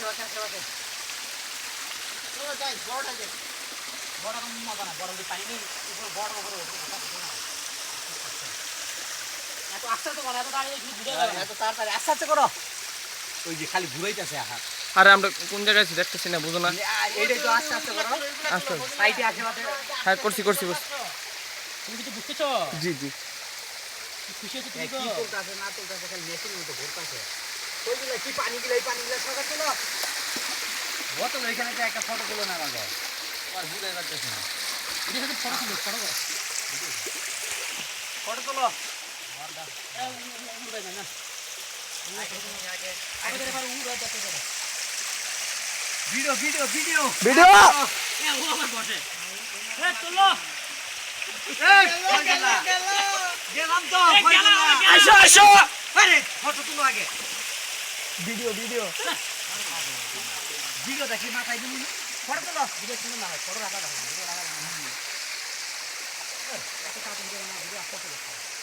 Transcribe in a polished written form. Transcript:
আশেপাশে আশেপাশে চলো যাই বড়টা যাই বড় কম মজা না বড় পানি নেই উপরে বড় উপরে এত আস্তে তো বড় এত দাঁড়িয়ে ঘুরে যাবে এত তাড়াতাড়ি আস্তে আস্তে করো ওই যে খালি ঘুরাইতেছে হাত আরে আমরা কোন জায়গায় আছি দেখতেছি না বুঝো না এইটাই তো আস্তে আস্তে করো আস্তে সাইডে আশেপাশে হ্যাঁ করছি তুমি কিছু বুঝতেছো জি জি খুশি হচ্ছে তুমি কি চলতেছে না চলতেছে খালি মেশিন মতো ঘুরতেছে ওইগুলো কি পানিগুলো সরকার ছিল বোতল ওইখানে তো একটা ফটো তুলো না আমাকে আর বুঝাই পারতেছি না এটা সাথে ফটো তুলো ভিডিও ভিডিও ভিডিও ভিডিও গেলাম তো আসো আসো আরে ফটো তুলো আগে ভিডিও ভিডিও ভিডিও দেখি মাথায় দিবি ফটো তুলো ভিডিও তুলো না ফটো রাখা ভিডিও রাখা এত তাড়াতাড়ি না ভিডিও আস্তে আস্তে